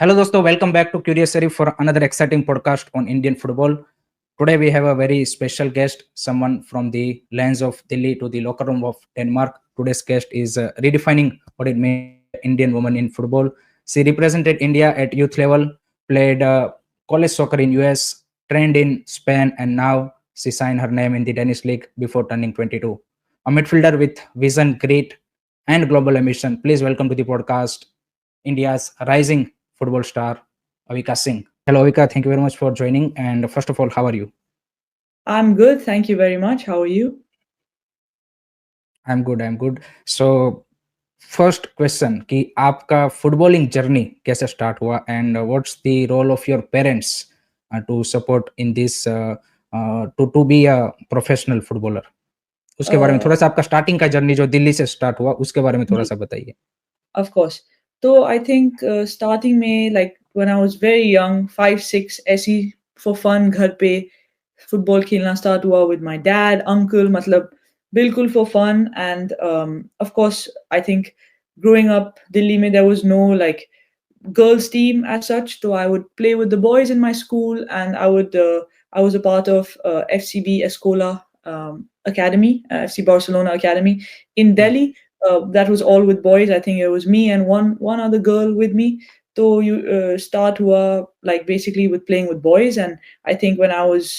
Hello, dosto. Welcome back to Curious Series for another exciting podcast on Indian football. Today we have a very special guest, someone from the lands of Delhi to the locker room of Denmark. Today's guest is redefining what it means to be an Indian woman in football. She represented India at youth level, played college soccer in US, trained in Spain, and now she signed her name in the Danish league before turning 22. A midfielder with vision, grit, and global ambition. Please welcome to the podcast India's rising football star, Aveka Singh. Hello, Aveka. Thank you very much for joining. And first of all, how are you? I'm good. Thank you very much. How are you? I'm good. I'm good. So, first question कि आपका footballing journey कैसे start हुआ and what's the role of your parents to support in this to be a professional footballer उसके बारे में Uh, थोड़ा सा आपका स्टार्टिंग का जर्नी जो दिल्ली से स्टार्ट हुआ उसके बारे में थोड़ा जी, सा बताइए. of course. So I think starting में like when I was very young, 5, 6, ऐसी for fun घर पे football खेलना start हुआ with my dad, uncle, मतलब बिल्कुल for fun. And of course, I think growing up Delhi में there was no like girls team as such. So I would play with the boys in my school, and I was a part of FCB Escola Academy, FC Barcelona Academy in Delhi. That was all with boys. I think it was me and one other girl with me. So you start hua like basically with playing with boys, and I think when I was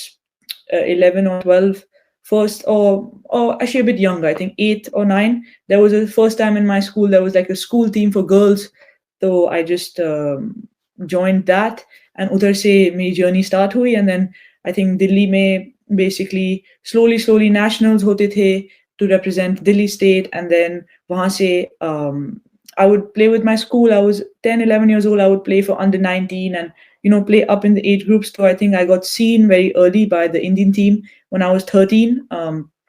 11 or 12, first or actually a bit younger, I think 8 or 9, there was a first time in my school there was like a school team for girls. So I just joined that, and उधर से मेरी journey start हुई. And then I think Delhi में basically slowly nationals होते थे to represent Delhi state. And then वहाँ से I would play with my school. I was 10, 11 years old. I would play for under 19 and play up in the age groups. So I think I got seen very early by the Indian team when I was 13.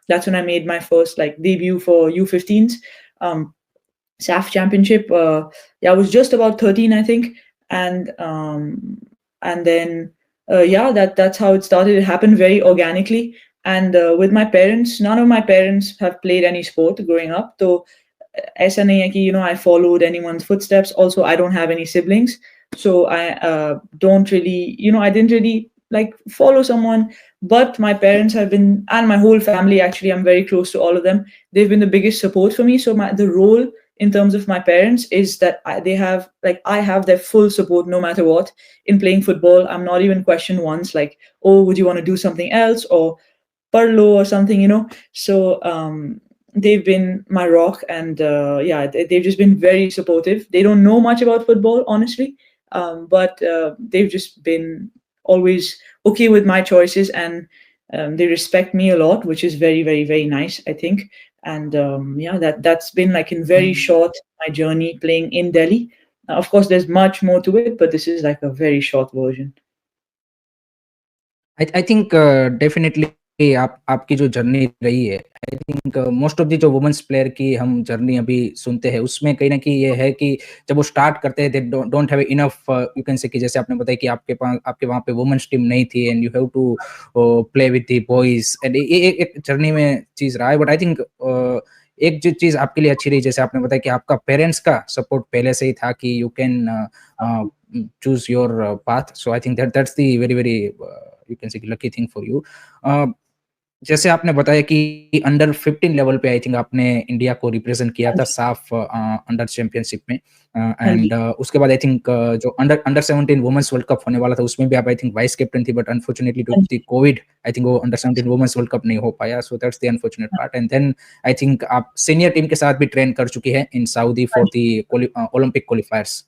That's when I made my first like debut for U15s. SAF championship. Yeah, I was just about 13, I think. And then yeah, that's how it started. It happened very organically. And with my parents, none of my parents have played any sport growing up. So ऐसा नहीं है कि I followed anyone's footsteps. Also, I don't have any siblings, so I don't really I didn't really like follow someone. But my parents have been, and my whole family actually, I'm very close to all of them. They've been the biggest support for me. So the role in terms of my parents is that I have their full support no matter what in playing football. I'm not even questioned once like, oh, would you want to do something else or parlo or something. So they've been my rock. And yeah, they've just been very supportive. They don't know much about football, honestly, but they've just been always okay with my choices. And they respect me a lot, which is very, very, very nice, I think. And yeah, that's been like in very short my journey playing in Delhi. Of course, there's much more to it, but this is like a very short version. I think definitely आपकी जो journey रही है, I think most of the जो women's player की हम journey अभी सुनते हैं उसमें कहीं ना कहीं ये है कि जब वो स्टार्ट करते हैं they don't have enough you can say कि जैसे आपने बताया कि आपके पास आपके वहाँ पे वुमेन्स टीम नहीं थी and you have to play with the boys and ये एक जर्नी में चीज रहा है. बट आई थिंक एक जो चीज आपके लिए अच्छी रही जैसे आपने बताया कि आपका पेरेंट्स का सपोर्ट पहले से ही था कि you can choose your path. So I think that's the very very you can say lucky thing for you. जैसे आपने बताया कि अंडर 15 लेवल पे आई थिंक आपने इंडिया को रिप्रेजेंट किया हाँ था जी, साफ अंडर चैंपियनशिप में हाँ एंड जी, उसके बाद आई थिंक जो under under 17 women's world cup होने वाला था उसमें भी आप आई थिंक वाइस कैप्टन थी बट अनफॉर्चुनेटली ड्यू हाँ टू द जी, कोविड आई थिंक वो अंडर 17 वुमेन्स वर्ल्ड कप नहीं हो पाया. So that's the unfortunate part and then I think आप सीनियर टीम के साथ भी ट्रेन कर चुकी है इन सऊदी हाँ फॉर जी, the Olympic क्वालिफायर्स.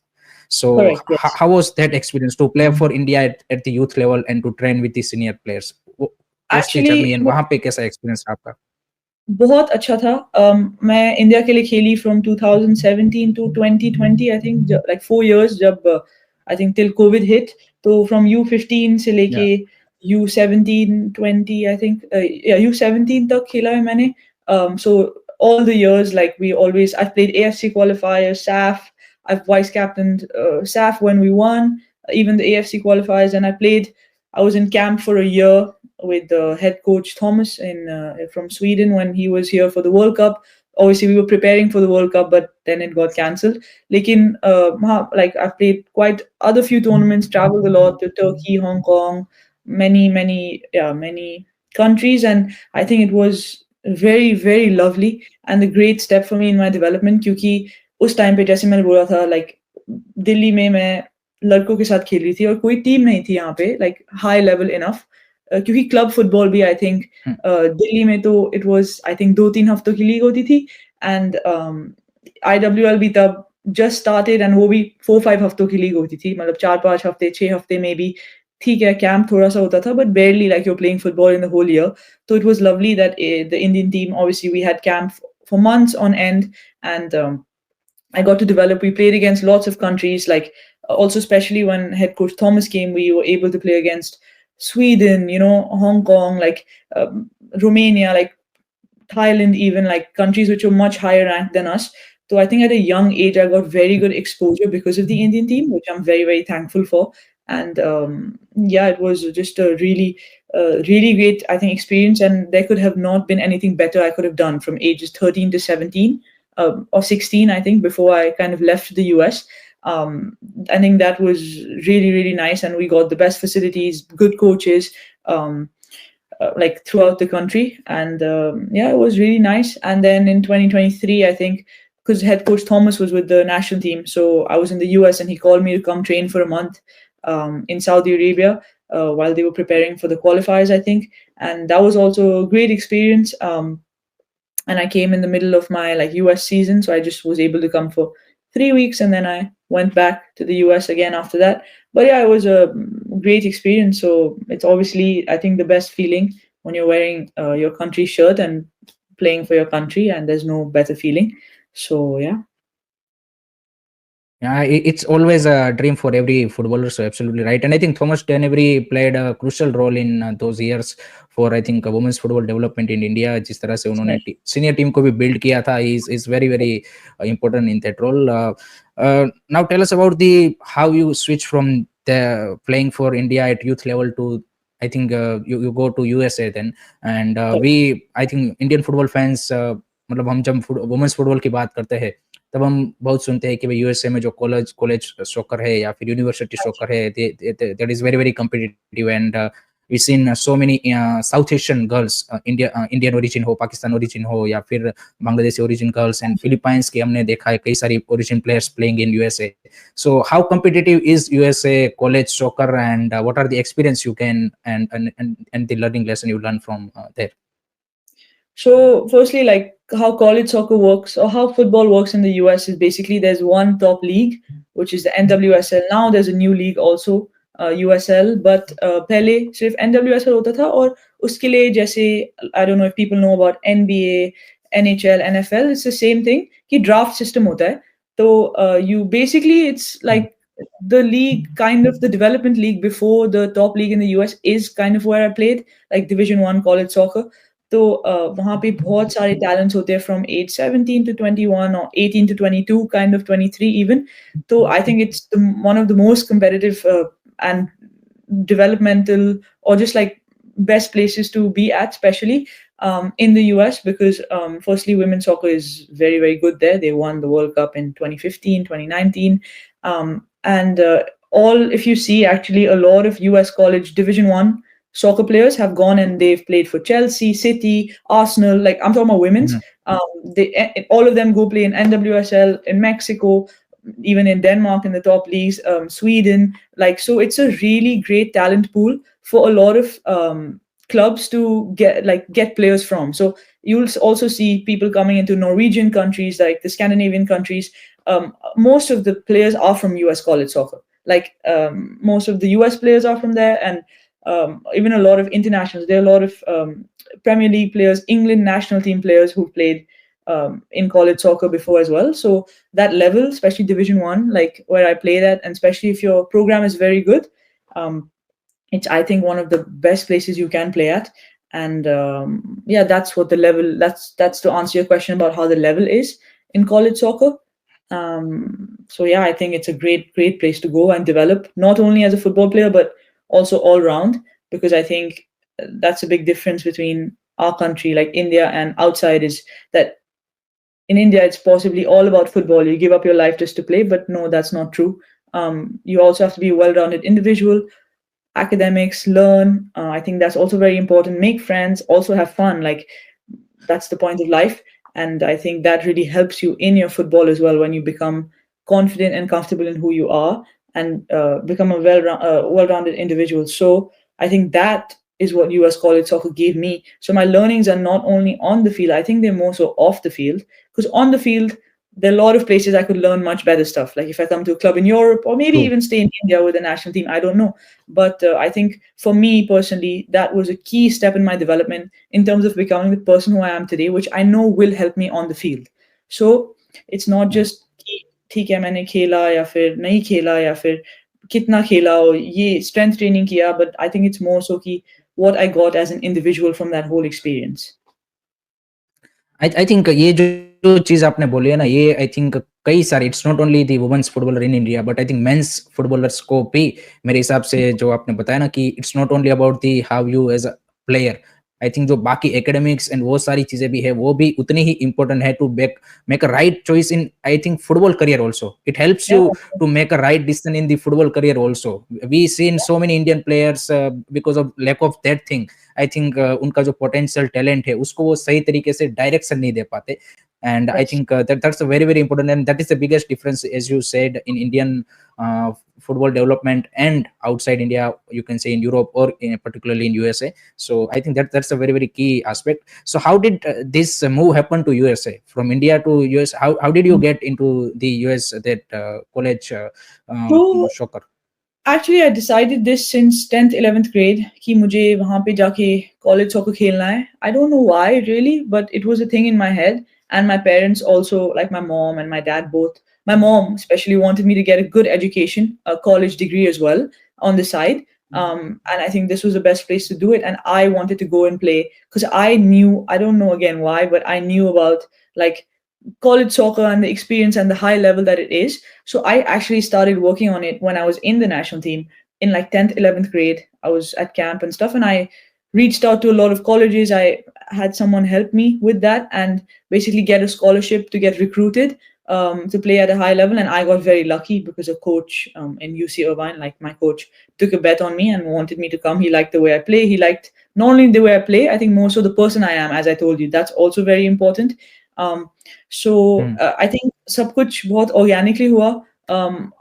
So correct, yes. how was that experience to play for India at the youth level and to train with the senior players? What's the Actually, journey and वहाँ पे कैसा experience आपका? बहुत अच्छा था. मैं India के लिए खेली from 2017 to 2020, I think, like 4 years, जब I think till COVID hit. तो फ्रॉम U15 से Yeah. लेके U17 20, आई थिंक, या U17 तक खेला है मैंने. सो all the years, like I've played AFC qualifiers, SAF. I've vice captained SAF when we won, even the AFC qualifiers. And I was in camp for a year with the head coach Thomas in from Sweden when he was here for the World Cup. obviously we were preparing for the World Cup, but then it got cancelled. Lekin, like I've played quite other few tournaments, traveled a lot to Turkey, Hong Kong, many countries, and I think it was very very lovely and a great step for me in my development. क्योंकि उस time पे जैसे मैंने बोला था, like Delhi में मैं लड़कों के साथ खेल रही थी और कोई टीम नहीं थी यहाँ पे लाइक हाई लेवल इनफ, क्योंकि क्लब फुटबॉल भी आई थिंक दिल्ली में तो इट वाज आई थिंक 2-3 हफ्तों की लीग होती थी, एंड IWL भी तब जस्ट स्टार्टेड, एंड वो भी 4-5 हफ्तों की लीग होती थी, मतलब 4-5 हफ्ते 6 हफ्ते में भी ठीक है कैंप थोड़ा सा होता था, but barely like you're playing football in the whole year. So it was lovely that the Indian team, obviously we had camp for months on end, and I got to develop. We played against lots of countries, like also especially when head coach Thomas came, we were able to play against Sweden, Hong Kong, like Romania, like Thailand, even like countries which were much higher ranked than us. So I think at a young age, I got very good exposure because of the Indian team, which I'm very, very thankful for. And yeah, it was just a really great, I think, experience. And there could have not been anything better I could have done from ages 13 to 17, or 16, I think, before I kind of left the US. Um, I think that was really, really nice. And we got the best facilities, good coaches. Like throughout the country, and yeah, it was really nice. And then in 2023, I think, because head coach Thomas was with the national team, so I was in the US, and he called me to come train for a month in Saudi Arabia while they were preparing for the qualifiers, I think. And that was also a great experience. And I came in the middle of my like US season, so I just was able to come for 3 weeks, and then I went back to the US again after that. But yeah, it was a great experience. So it's obviously, I think, the best feeling when you're wearing your country shirt and playing for your country, and there's no better feeling. So yeah. Yeah, it's always a dream for every footballer. So absolutely right. And I think Thomas Dennery played a crucial role in those years for I think women's football development in India. जिस तरह से उन्होंने senior team को भी build किया था, is very very important in that role. Now tell us about the how you switch from the playing for India at youth level to I think you go to USA then, and we I think Indian football fans मतलब हम जब women's football की बात करते हैं तब हम बहुत सुनते हैं कि भाई यूएसए में जो कॉलेज सॉकर है या फिर यूनिवर्सिटी सॉकर है that is very very competitive and we seen so many South Asian girls Indian origin हो पाकिस्तान ओरिजिन हो या फिर Bangladeshi origin girls and Philippines की हमने देखा है कई सारी origin players playing in USA so how competitive is USA college soccer and what are the experience you can and the learning lesson you learn from there So, firstly, like how college soccer works or how football works in the US is basically there's one top league, which is the NWSL. Now there's a new league also, USL, but पहले सिर्फ NWSL होता था और उसके लिए जैसे I don't know if people know about NBA, NHL, NFL, it's the same thing कि draft system होता है. So you basically it's like the league, kind of the development league before the top league in the US is kind of where I played, like Division 1 college soccer. तो वहाँ पे बहुत सारे talents होते हैं from as 17 to 21 or 18 to 22 kind of 23 even. तो I think it's one of the most competitive and developmental or just like best places to be at, especially in the US, because firstly women's soccer is very very good there. They won the World Cup in 2015, 2019, and all, if you see, actually a lot of US college Division 1 soccer players have gone and they've played for Chelsea, City, Arsenal. Like I'm talking about women's. All of them go play in NWSL in Mexico, even in Denmark in the top leagues, Sweden. Like so, it's a really great talent pool for a lot of clubs to get players from. So you'll also see people coming into Norwegian countries, like the Scandinavian countries. Most of the players are from US college soccer. Like most of the US players are from there, and even a lot of internationals. There are a lot of Premier League players, England national team players who played in college soccer before as well. So that level, especially Division 1, like where I played at, and especially if your program is very good, it's I think one of the best places you can play at. And yeah, that's what the level. That's to answer your question about how the level is in college soccer. So yeah, I think it's a great place to go and develop, not only as a football player but also all round, because I think that's a big difference between our country, like India, and outside, is that in India, it's possibly all about football. You give up your life just to play, but no, that's not true. You also have to be a well-rounded individual, academics, learn. I think that's also very important. Make friends, also have fun. Like that's the point of life. And I think that really helps you in your football as well when you become confident and comfortable in who you are and become a well-rounded individual. So I think that is what U.S. College Soccer gave me. So my learnings are not only on the field, I think they're more so off the field. Because on the field, there are a lot of places I could learn much better stuff. Like if I come to a club in Europe or maybe True. even stay in India with the national team, I don't know. But I think for me personally, that was a key step in my development in terms of becoming the person who I am today, which I know will help me on the field. So it's not Hmm. just कि ठीक है मैंने खेला या फिर नहीं खेला या फिर कितना खेला और ये strength training किया, but I think it's more so कि what I got as an individual from that whole experience. I think ये जो चीज आपने बोली है ना, ये आई थिंक कई सारे, it's not only the women's footballer in India but I think men's footballers को भी, मेरे हिसाब से जो आपने बताया ना कि it's not only about the how you as a player, I think जो बाकी एकेडमिक्स एंड वो सारी चीजें भी है वो भी उतनी ही इंपॉर्टेंट है to make a right choice in I think football career also. It helps Yeah, you to make a right decision in the football career also. We see in so many Indian players because of lack of that thing, I think उनका जो potential talent है उसको वो सही तरीके से direction नहीं दे पाते. And I yes. think that's a very very important, and that is the biggest difference, as you said, in Indian football development and outside India, you can say in Europe or particularly in USA. So I think that's a very very key aspect. So how did this move happen to USA from India to US? How did you get into the US, that college So soccer? actually, I decided this since 10th, 11th grade कि मुझे वहाँ पे जाके college soccer खेलना है. I don't know why really, but it was a thing in my head. And my parents also, like my mom and my dad both. My mom especially wanted me to get a good education, a college degree as well on the side. And I think this was the best place to do it. And I wanted to go and play because I knew, I don't know again why, but I knew about like college soccer and the experience and the high level that it is. So I actually started working on it when I was in the national team in like 10th, 11th grade. I was at camp and stuff, and I reached out to a lot of colleges. I had someone help me with that and basically get a scholarship to get recruited to play at a high level. And I got very lucky because a coach in UC Irvine, like my coach, took a bet on me and wanted me to come. He liked the way I play. He liked not only the way I play, I think more so the person I am, as I told you. That's also very important. Um, so Hmm. I think सब कुछ बहुत organically हुआ.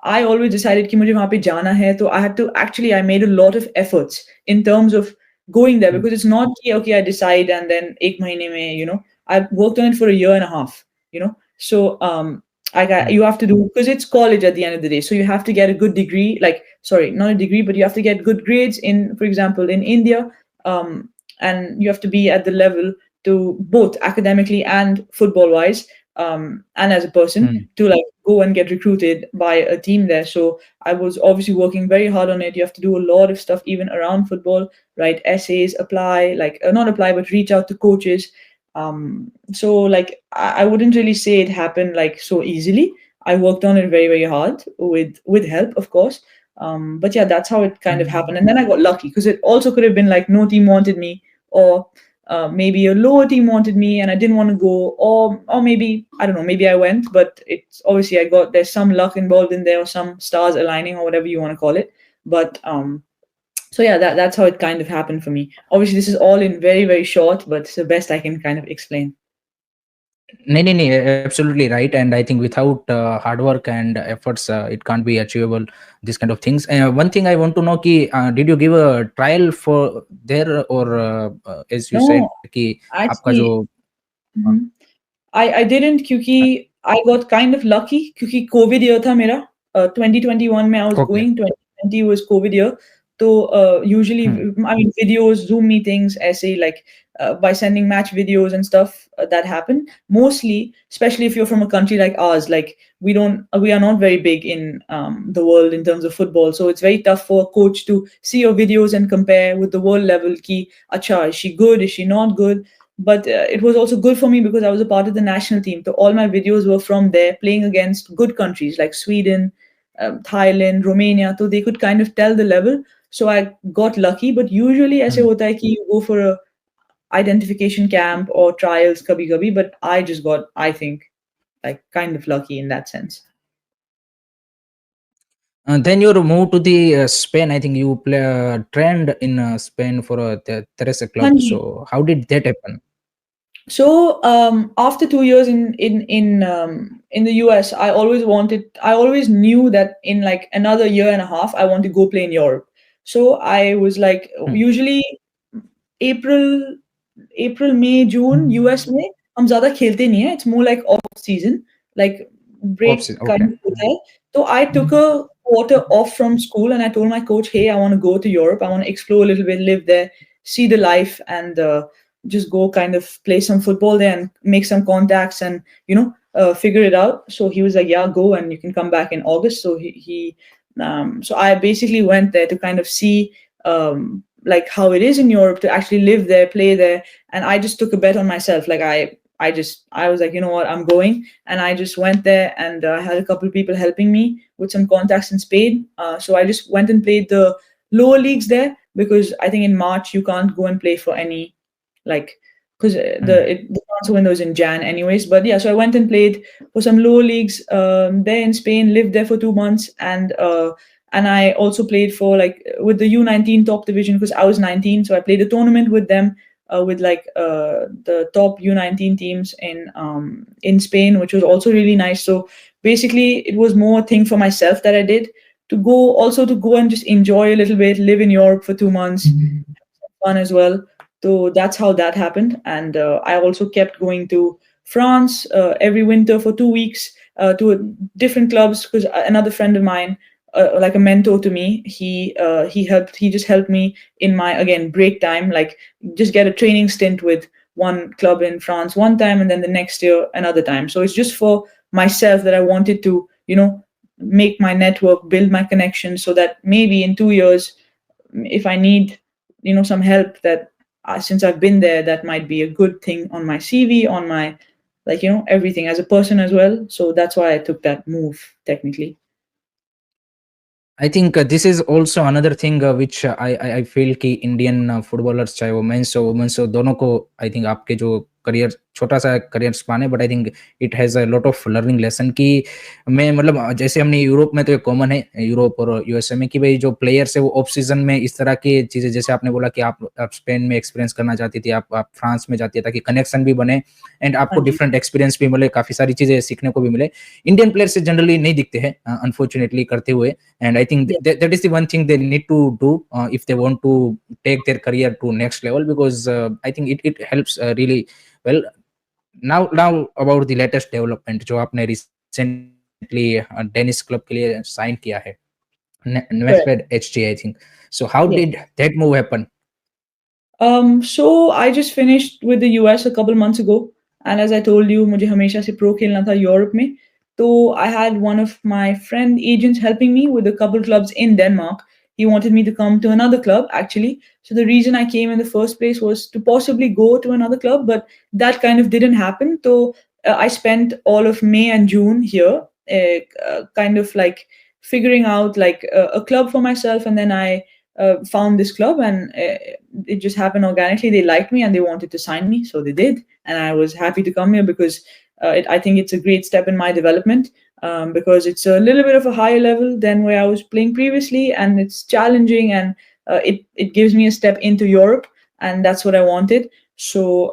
I always decided कि मुझे वहाँ पे जाना है, तो I had to actually I made a lot of efforts in terms of going there Hmm. because it's not कि okay I decide and then एक महीने में I've worked on it for a year and a half. So Hmm. you have to do because it's college at the end of the day, so you have to get a good degree, like sorry not a degree but you have to get good grades in, for example, in India, and you have to be at the level to both academically and football wise, and as a person Hmm. to like go and get recruited by a team there. So I was obviously working very hard on it. You have to do a lot of stuff even around football, write essays, apply, like not apply but reach out to coaches. So like I wouldn't really say it happened like so easily. I worked on it very very hard with help, of course. But yeah, that's how it kind of happened. And then I got lucky because it also could have been like no team wanted me, or maybe a lower team wanted me and I didn't want to go, or maybe I don't know, maybe I went, but it's obviously I got there's some luck involved in there or some stars aligning or whatever you want to call it. But so yeah, that's how it kind of happened for me. Obviously, this is all in very very short, but it's the best I can kind of explain. नहीं, नहीं, absolutely right. And I think without hard work and efforts, it can't be achievable, this kind of things. One thing I want to know कि did you give a trial for there, or as you No, said कि आपका actually, जो हाँ, mhm. I didn't क्योंकि I got kind of lucky क्योंकि COVID year था मेरा 2021 में I was okay. going 2020 was COVID year. So usually Hmm. I mean videos, Zoom meetings, essay like by sending match videos and stuff that happen mostly, especially if you're from a country like ours. Like we are not very big in the world in terms of football, so it's very tough for a coach to see your videos and compare with the world level. Ki, acha, is she good? Is she not good? But it was also good for me because I was a part of the national team. So all my videos were from there, playing against good countries like Sweden, Thailand, Romania. So they could kind of tell the level. So I got lucky. But usually, ऐसे Hmm. होता है कि you go for a identification camp or trials kabhi kabhi. But I just got, I think. like kind of lucky in that sense. Then you moved to the Spain. I think you trained in Spain for the Teresa club. Hanji. So how did that happen? So after 2 years in the US, I always knew that in like another year and a half, I want to go play in Europe. So I was like, Hmm. usually April April मई June US में हम ज़्यादा खेलते नहीं हैं, it's more like of season, like Off break season. Kind Okay. Off होता है। तो I took a quarter off from school and I told my coach, hey, I want to go to Europe, I want to explore a little bit, live there, see the life, and just go kind of play some football there and make some contacts and figure it out. So he was like, yeah, go and you can come back in August. So so I basically went there to kind of see like how it is in Europe, to actually live there, play there. And I just took a bet on myself. Like I was like, you know what, I'm going. And I just went there, and I had a couple of people helping me with some contacts in Spain. So I just went and played the lower leagues there, because I think in March you can't go and play for any, like, because Hmm. the transfer window is in Jan anyways. But yeah, so I went and played for some lower leagues there in Spain, lived there for 2 months, and I also played for like with the U19 top division, because I was 19, so I played a tournament with them, with like the top U19 teams in Spain, which was also really nice. So basically, it was more a thing for myself that I did, to go and just enjoy a little bit, live in Europe for 2 months, fun as well. So that's how that happened. And I also kept going to France every winter for 2 weeks to different clubs, because another friend of mine, like a mentor to me, he just helped me in my, again, break time, like just get a training stint with one club in France one time, and then the next year another time. So it's just for myself that I wanted to, make my network, build my connection, so that maybe in 2 years, if I need, some help, that since I've been there, that might be a good thing on my CV, on my, like, everything as a person as well. So that's why I took that move technically. I think this is also another thing which I feel कि Indian footballers चाहे वो mains हो women's हो दोनों को I think आपके जो career छोटा सा करियर स्पान है but I think it has a lot of learning lesson कि मैं मतलब जैसे हमने यूरोप में तो ये कॉमन है यूरोप और यूएसए में कि भाई जो प्लेयर्स है वो ऑफ सीजन में इस तरह की चीज़ें जैसे आपने बोला कि आप स्पेन में एक्सपीरियंस करना चाहती थी आप फ्रांस में जाती है ताकि कनेक्शन भी बने एंड आपको हाँ जी। डिफरेंट एक्सपीरियंस भी मिले काफ़ी सारी चीज़ें सीखने को भी मिले इंडियन प्लेयर्स से जनरली नहीं दिखते हैं अनफॉर्चुनेटली करते हुए and I think Yeah. that is the one thing they need to do if they want to take their career to next level because I think it helps really well. Now about the latest development जो आपने recently Dennis club के लिए sign किया है Correct. Nesfed HG I think. So how Yeah. did that move happen? So I just finished with the US a couple months ago, and as I told you, मुझे हमेशा से pro खेलना था Europe में. So I had one of my friend agents helping me with a couple clubs in Denmark. He wanted me to come to another club actually. So the reason I came in the first place was to possibly go to another club, but that kind of didn't happen. So I spent all of May and June here, kind of like figuring out like a club for myself, and then I found this club, and it just happened organically. They liked me and they wanted to sign me, so they did, and I was happy to come here because I think it's a great step in my development, because it's a little bit of a higher level than where I was playing previously, and it's challenging, and it gives me a step into Europe, and that's what I wanted. So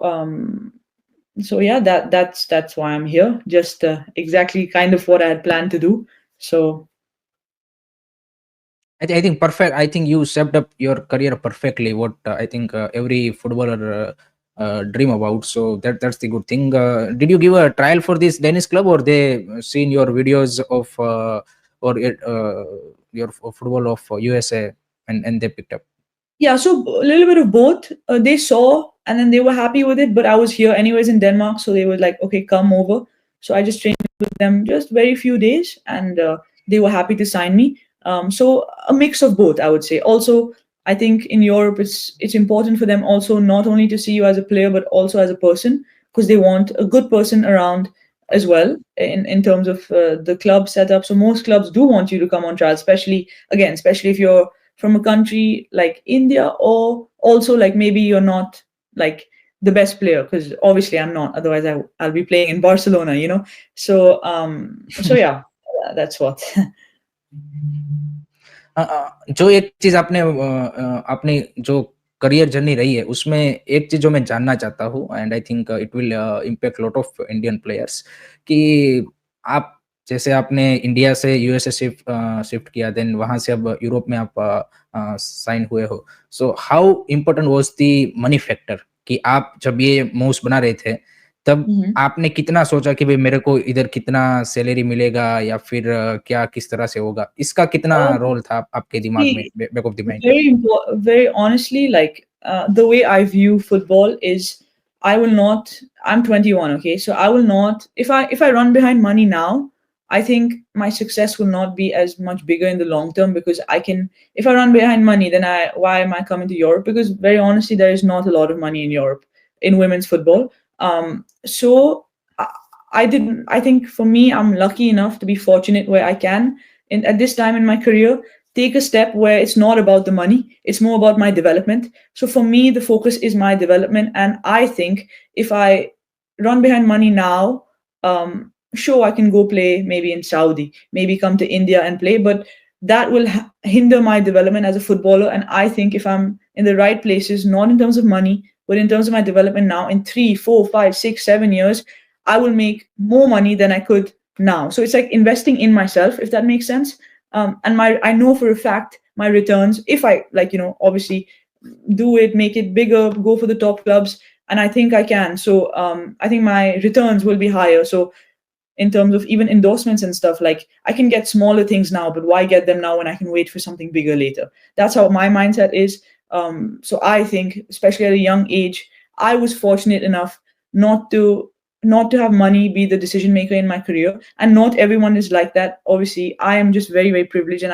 yeah, that's why I'm here. Just exactly kind of what I had planned to do. So I think perfect. I think you set up your career perfectly. What I think every footballer dream about. So that's the good thing. Did you give a trial for this Danish club, or they seen your videos of or your football of USA and they picked up? yeah, so a little bit of both. They saw and then they were happy with it, but I was here anyways in Denmark, so they were like, okay, come over. So I just trained with them just very few days, and they were happy to sign me. So a mix of both, I would say. Also, I think in Europe, it's important for them also not only to see you as a player, but also as a person, because they want a good person around as well in terms of the club setup. So most clubs do want you to come on trial, especially if you're from a country like India, or also like maybe you're not like the best player, because obviously I'm not. Otherwise, I'll be playing in Barcelona, you know. So yeah, that's what. जो एक चीज आपने अपनी जो career journey रही है उसमें एक चीज जो मैं जानना चाहता हूँ and I think it will impact lot of Indian players कि आप जैसे आपने इंडिया से यूएसए शिफ्ट शिफ्ट किया देन वहां से अब यूरोप में आप साइन हुए हो so how important was the money factor कि आप जब ये मूव्स बना रहे थे तब Mhm. आपने कितना सोचा कि भाई मेरे को इधर कितना सैलरी मिलेगा या फिर क्या किस तरह से होगा? इसका कितना रोल था आपके दिमाग में See, back of the mind? very honestly, like the way I view football is, I will not. I'm 21, okay, so I will not. If I run behind money now, I think my success will not be as much bigger in the long term, because I can. If I run behind money, then why am I coming to Europe? Because very honestly, there is not a lot of money in Europe in women's football. So I, I didn't. I think for me, I'm lucky enough to be fortunate where I can in at this time in my career take a step where it's not about the money, it's more about my development. So for me, the focus is my development. And I think if I run behind money now, sure, I can go play maybe in Saudi, maybe come to India and play, but that will hinder my development as a footballer. And I think if I'm in the right places, not in terms of money, but in terms of my development now, in 3, 4, 5, 6, 7 years, I will make more money than I could now. So it's like investing in myself, if that makes sense. And my I know for a fact my returns, if I, like, obviously do it, make it bigger, go for the top clubs, and I think I can. So I think my returns will be higher. So in terms of even endorsements and stuff, like, I can get smaller things now, but why get them now when I can wait for something bigger later? That's how my mindset is. So I think, especially at a young age, I was fortunate enough not to not to have money be the decision maker in my career, and not everyone is like that. Obviously, I am just very, very privileged, and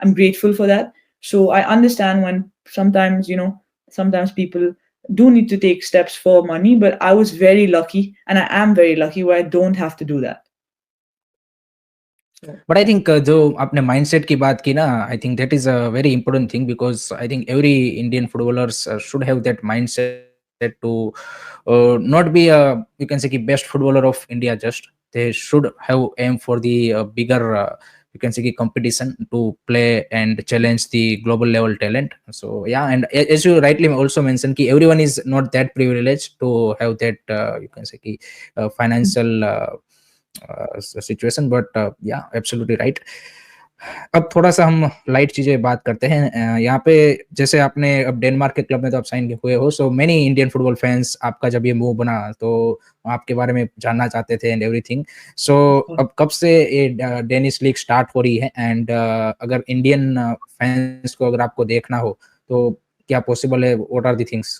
I'm grateful for that. So I understand when sometimes people do need to take steps for money, but I was very lucky, and I am very lucky where I don't have to do that. So but I yeah. Think जो आपने mindset की बात की ना I think that is a very important thing because I think every Indian footballers should have that mindset to not be a you can say ki best footballer of India just they should have aim for the bigger you can say ki competition to play and challenge the global level talent so yeah and as you rightly also mentioned ki everyone is not that privileged to have that you can say ki financial situation but या absolutely right अब थोड़ा सा हम light चीजें बात करते हैं यहाँ पे जैसे आपने अब डेनमार्क के क्लब में तो आप साइन हुए हो so many Indian football fans आपका जब ये मूव बना तो आपके बारे में जानना चाहते थे एंड एवरीथिंग सो अब कब से ये डेनिश लीग स्टार्ट हो रही है एंड अगर इंडियन फैंस को अगर आपको देखना हो तो क्या पॉसिबल है what are the things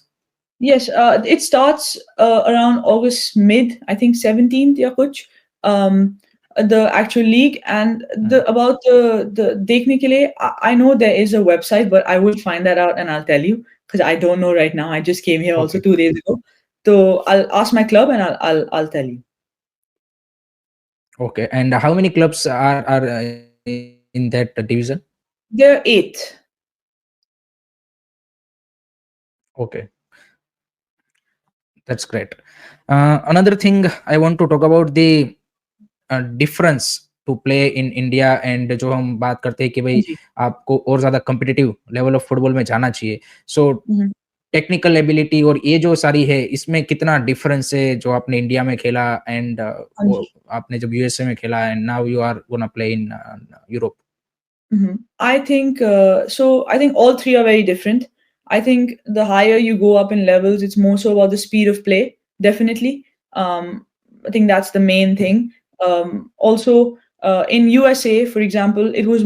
Yes, it starts around August mid, I think 17th, या कुछ, the actual league. And the about the देखने के लिए, I know there is a website, but I will find that out and I'll tell you, because I don't know right now. I just came here also okay 2 days ago, so I'll ask my club and I'll tell you. Okay and how many clubs are in that division? They're eighth. Okay, that's great. Another thing I want to talk about the difference to play in India and जो हम बात करते हैं कि भाई जी. आपको और ज़्यादा कॉम्पिटिटिव लेवल ऑफ फुटबॉल में जाना चाहिए। सो Mhm. टेक्निकल एबिलिटी और ये जो सारी है इसमें कितना डिफरेंस है जो आपने इंडिया में खेला एंड हाँ वो जी. आपने जब यूएसए में खेला and now you are gonna play in Europe? I think so. I think all three are very different. I think the higher you go up in levels, it's more so about the speed of play. Definitely, I think that's the main thing. Also, in USA, for example, it was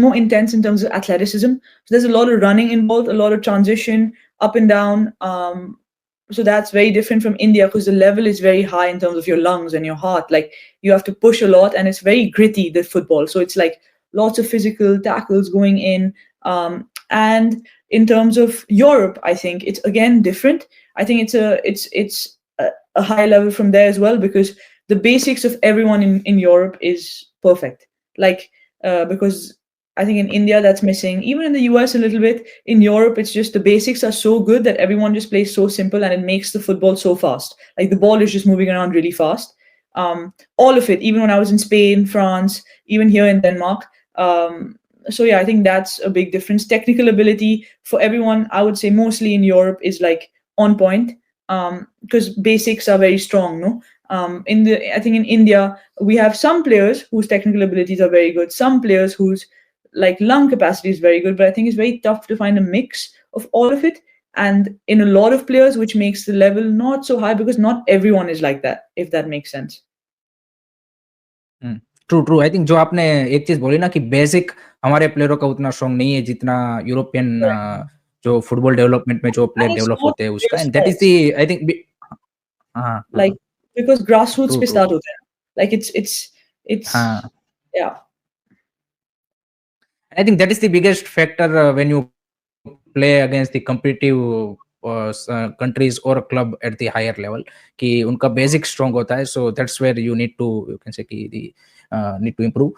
more intense in terms of athleticism. So there's a lot of running involved, a lot of transition up and down. So that's very different from India, because the level is very high in terms of your lungs and your heart. Like, you have to push a lot, and it's very gritty, the football. So it's like lots of physical tackles going in. And in terms of Europe, I think it's again different. I think it's a high level from there as well, because the basics of everyone in Europe is perfect. Like, because I think in India that's missing. Even in the US a little bit. In Europe, it's just the basics are so good that everyone just plays so simple and it makes the football so fast. Like the ball is just moving around really fast. All of it, even when I was in Spain, France, even here in Denmark. So yeah, I think that's a big difference. Technical ability for everyone, I would say mostly in Europe is like on point because basics are very strong. No, I think in India we have some players whose technical abilities are very good, some players whose like lung capacity is very good, but I think it's very tough to find a mix of all of it. And in a lot of players, which makes the level not so high because not everyone is like that, if that makes sense. True true I think जो आपने एक चीज बोली ना कि basic हमारे प्लेयरों का उतना स्ट्रांग नहीं है जितना यूरोपियन Correct. जो फुटबॉल डेवलपमेंट में जो player And it's develop not होते हैं उसका their and that is sports. The I think हाँ हाँ Like because grassroots true pe true start hota hai. Like it's हाँ yeah. I think that is the biggest factor when you play against the competitive countries or club at the higher level कि उनका basic strong होता है so that's where you need to you can say कि the need to improve.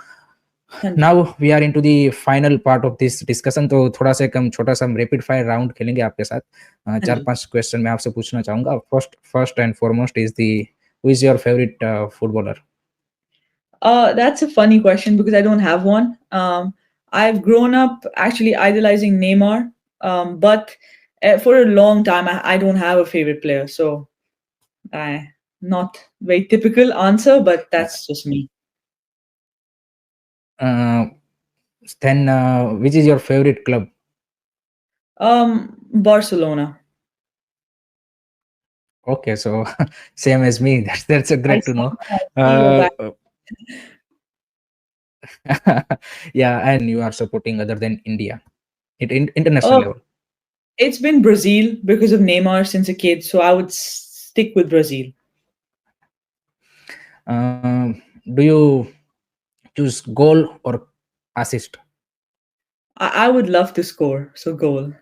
Hanji. Now we are into the final part of this discussion तो थोड़ा सा हम छोटा सा रैपिड फायर राउंड खेलेंगे आपके साथ चार Hanji. पांच क्वेश्चन मैं आपसे पूछना चाहूंगा first and foremost is the who is your favorite footballer? That's a funny question because I don't have one. I've grown up actually idolizing Neymar, but for a long time I don't have a favorite player. So I not very typical answer, but that's just me. Uh, then which is your favorite club? Barcelona. Okay, so same as me. That's a I great to know. see your back. Uh, yeah, and you are supporting other than India at international Oh, level. it's been Brazil because of Neymar since a kid, so I would stick with Brazil. Do you choose goal or assist? I would love to score, so goal.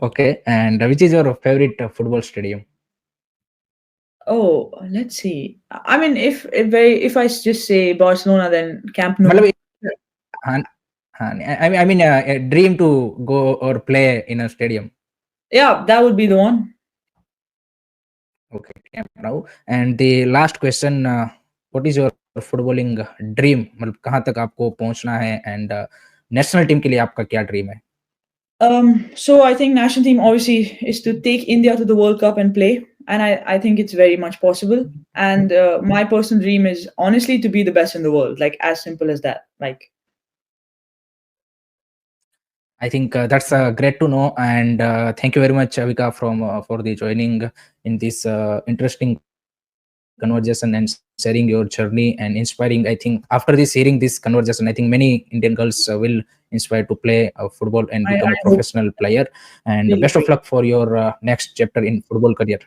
Okay, and which is your favorite football stadium? Oh, let's see. I mean, if I just say Barcelona, then Camp Nou. मतलब हाँ, हाँ, I mean a dream to go or play in a stadium. Yeah, that would be the one. Okay, Camp Nou. And the last question, what is your footballing dream? मतलब कहाँ तक आपको पहुँचना है and national team के लिए आपका क्या ड्रीम है? So I think national team obviously is to take India to the World Cup and play, and I think it's very much possible. And my personal dream is honestly to be the best in the world, like as simple as that. Like, I think that's great to know, and thank you very much, Avika, from for the joining in this interesting conversation and sharing your journey and inspiring. I think after this hearing this conversation, I think many Indian girls will inspire to play football and I become a hope professional player. And really best of great. luck for your next chapter in football career.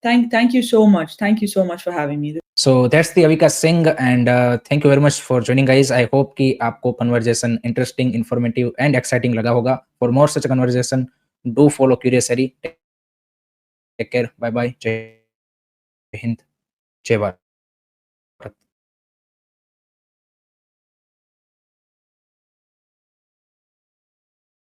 Thank you so much. Thank you so much for having me. So that's the Avika Singh, and thank you very much for joining, guys. I hope कि आपको conversation interesting, informative, and exciting लगा होगा. For more such conversation, do follow Curious Harry. Take care. Bye bye. Jai Hind. Jai Bharat.